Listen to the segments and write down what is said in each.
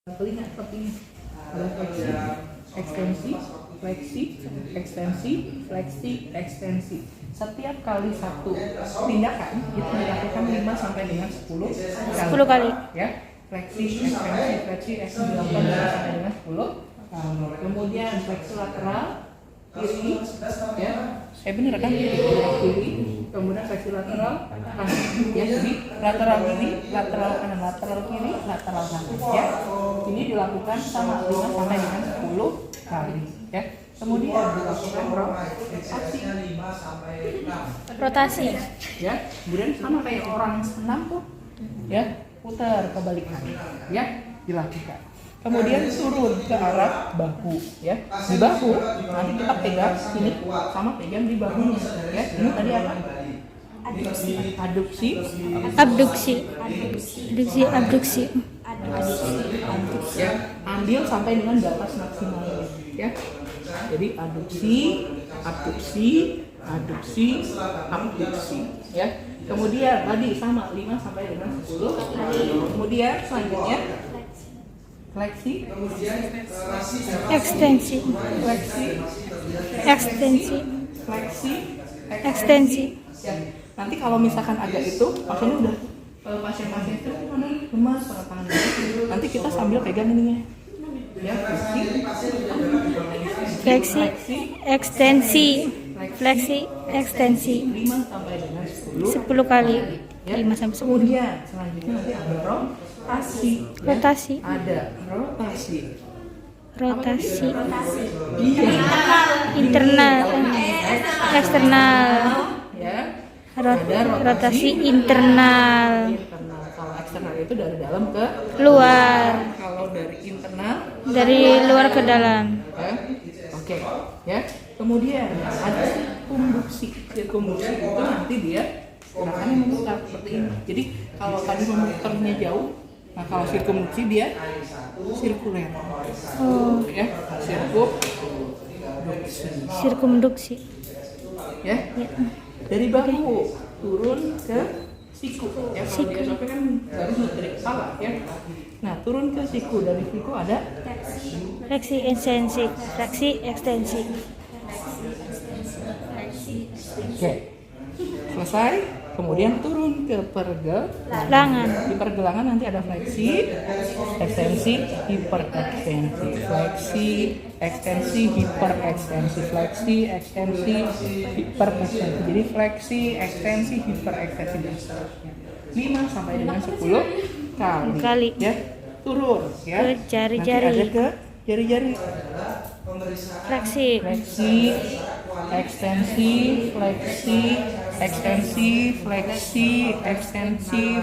telinga seperti ini. Ada fleksi, ekstensi, fleksi, ekstensi, fleksi, ekstensi. Setiap kali satu tindakan itu dilakukan 5 sampai dengan 10 kali. Ya, fleksi, ekstensi, fleksi, ekstensi dilakukan 5 sampai dengan 10 kali. Kemudian fleksi lateral kiri, ya, bener kan? Kiri. Kemudian fleksi lateral kanan, ya, jadi lateral kiri, lateral kanan, lateral kiri, lateral kanan, ya. Ini dilakukan sama 5 sampai dengan 10 kali, ya. Kemudian dilakukan Rotasi. ya. Kemudian sama kayak orang senam tuh, ya, putar kebalikan, ya, dilakukan. Kemudian turun ke arah bahu, ya. Di bahu nanti kita pegang sini sama pegang di bahunya, ya. Ini tadi apa? Abduksi, ya. Ambil sampai dengan batas maksimalnya, ya. Jadi abduksi, ya. Kemudian tadi sama 5 sampai dengan 10. Kemudian selanjutnya fleksi, Ekstensi. ekstensi. Ya. Nanti kalau misalkan agak itu pasiennya udah pasien-pasien itu mana lemas pada tangan. Nanti kita sambil pegang ininya. Ya, Fleksi, ekstensi. 5 sampai dengan 10 kali. ya. 5 sampai 10. Kemudian selanjutnya nanti ada rotasi. Rotasi. Ada rotasi. Internal, eksternal. Ya. Rotasi internal. Kalau eksternal itu dari dalam ke Luar. Kalau dari internal Dari luar ke dalam. ya. Oke, ya. Kemudian ada sirkumduksi. Sirkumduksi itu nanti dia gerakannya memutar seperti ini. Jadi kalau tadi memutarnya jauh, nah kalau sirkumduksi dia sirkuler. Oh, Ya, sirkumduksi. ya. Dari bahu turun ke siku, ya. Kalau dia sampai kan garis dari kepala, ya. Nah, turun ke siku, dari siku ada Fleksi, ekstensi. oke. Selesai. Kemudian turun ke Langan. Di pergelangan nanti ada fleksi, ekstensi, hiperekstensi. Fleksi, ekstensi, hiperekstensi. Fleksi, ekstensi, hiperekstensi. Jadi fleksi, ekstensi, hiperekstensi dan seterusnya. 5 sampai dengan 10 kali. Ya. Turun, ya. Ke jari-jari. Nanti ada ke jari-jari. Fleksi, ekstensi, fleksi, ekstensi,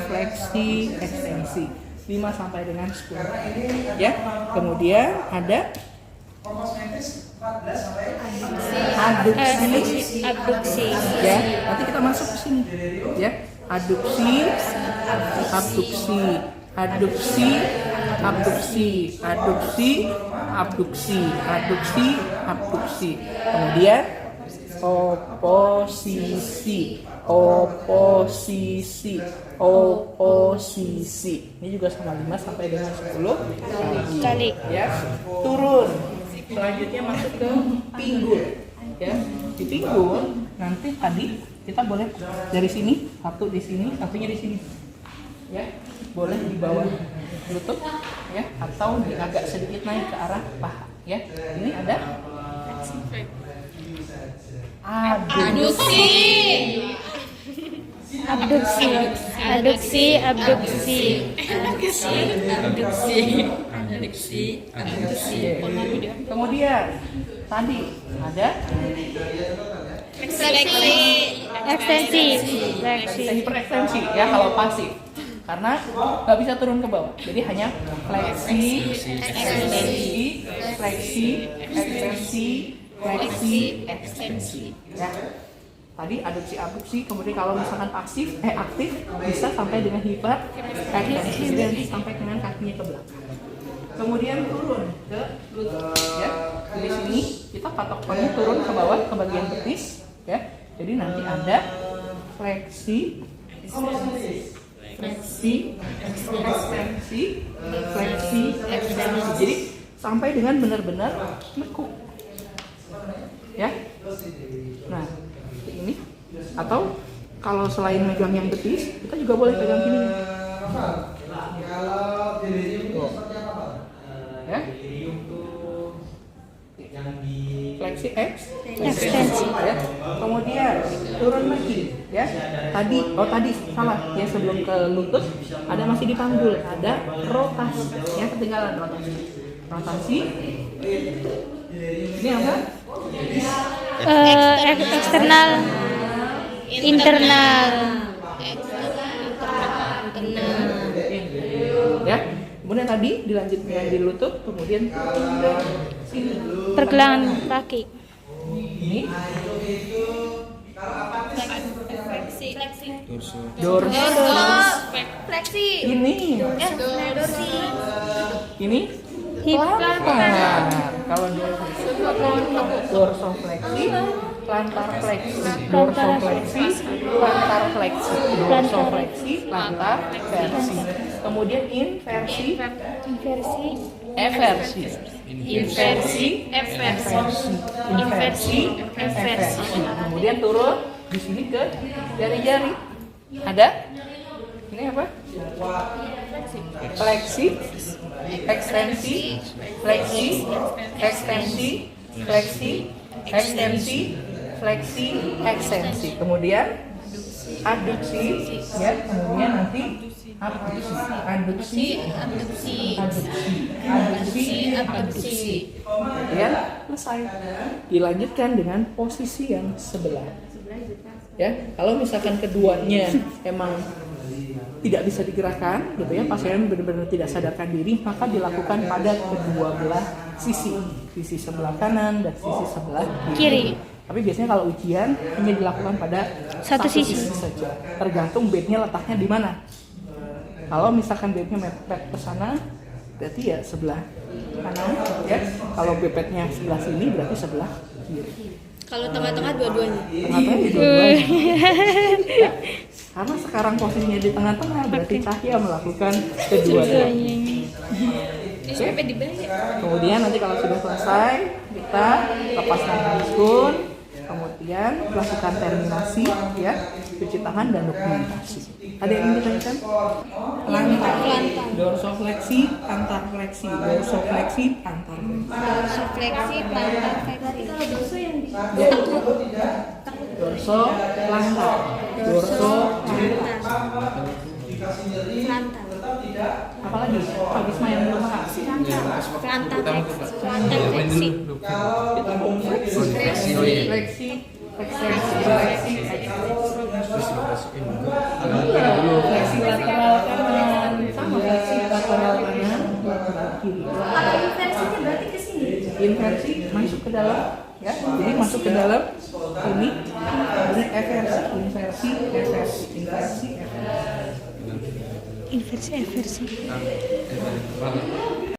ekstensi. 5 sampai dengan 10. Ya. Kemudian ada abduksi. Ya, nanti kita masuk ke sini. Ya. Adduksi. Kemudian oposisi. Ini juga sama 5 sampai dengan 10 kali. Ya. Turun. Selanjutnya masuk ke pinggul. Ya. Di pinggul nanti tadi kita boleh dari sini, satu di sini, satunya di sini. Ya. Boleh di bawah lutut, ya, atau agak sedikit naik ke arah paha, ya. Ini ada Abduksi. Kemudian tadi ada Ekstensi. hiperekstensi, ya, kalau pasif. Karena nggak bisa turun ke bawah, jadi hanya fleksi, ekstensi. Ya. Tadi abduksi, kemudian kalau misalkan aktif bisa sampai dengan hiperekstensi, jadi nanti sampai dengan kakinya ke belakang. Kemudian turun ke lutut, ya. Di sini kita patokannya turun ke bawah ke bagian betis, ya. Jadi nanti ada fleksi, fleksi, ekstensi, fleksi, ekstensi. Jadi sampai dengan benar-benar nekuk. Ya. Nah, ini. Atau kalau selain megang yang betis, kita juga boleh pegang sini. Tuh. Ya. Fleksi Ekstensi. ya. Kemudian turun lagi ya. Tadi salah ya, sebelum ke lutut ada masih dipanggul, ada rotasi ya, ketinggalan rotasi. Ini apa? Eksternal, internal. Ya. Kemudian tadi dilanjut dengan di lutut, kemudian ke sini. Pergelangan kaki. Ini Dorso. dorsal. Fleksi. Ini Hip. plantar. Kalau dorsofleksi, plantar fleksi, dorsofleksi, plantar fleksi, dorsofleksi, plantar versi. Kemudian inversi, Inversi. eversi, inversi, Eversi. inversi, eversi. Kemudian turun di sini ke jari-jari. Ada? Ini apa? Fleksi, ekstensi, fleksi, ekstensi, fleksi, ekstensi, fleksi, ekstensi. Kemudian adduksi, ya. Kemudian nanti abduksi, abduksi. Kemudian selesai. Dilanjutkan dengan posisi yang sebelah. Ya, kalau misalkan keduanya emang tidak bisa digerakkan, gitu ya, pasien benar-benar tidak sadarkan diri, maka dilakukan pada kedua belah sisi sebelah kanan dan sisi sebelah kiri. Tapi biasanya kalau ujian hanya dilakukan pada Satu sisi saja, tergantung bednya letaknya di mana. Kalau misalkan bednya mepet ke sana, berarti ya sebelah kanan, ya. Kalau bepetnya sebelah sini, berarti sebelah kiri. Kalau tengah-tengah dua-duanya. Tengah-tengah dua-duanya. Ya. Karena sekarang posisinya di tengah-tengah, berarti Cahya melakukan kedua-duanya. Oke. Kemudian nanti kalau sudah selesai, kita lepaskan handphone, kemudian lakukan terminasi, ya, cuci tangan dan dokumentasi. Ada yang ingin ditanyakan? Plantar, dorsofleksi, plantar fleksi, dorsofleksi, plantar fleksi. Fleksi, plantar, fleksi. Ya. Dorso, plantar, dorso, plantar. Apalagi? Pak Bisma yang belum paham. Plantar, fleksi. Fleksi, ekstensi, fleksi lateral kanan, sama fleksi lateral kanan, lateral kiri. Inversinya berarti ke sini. Inversi masuk ke dalam, ya. Jadi masuk ke dalam ini eversi, inversi, eversi, inversi, eversi. Inversi.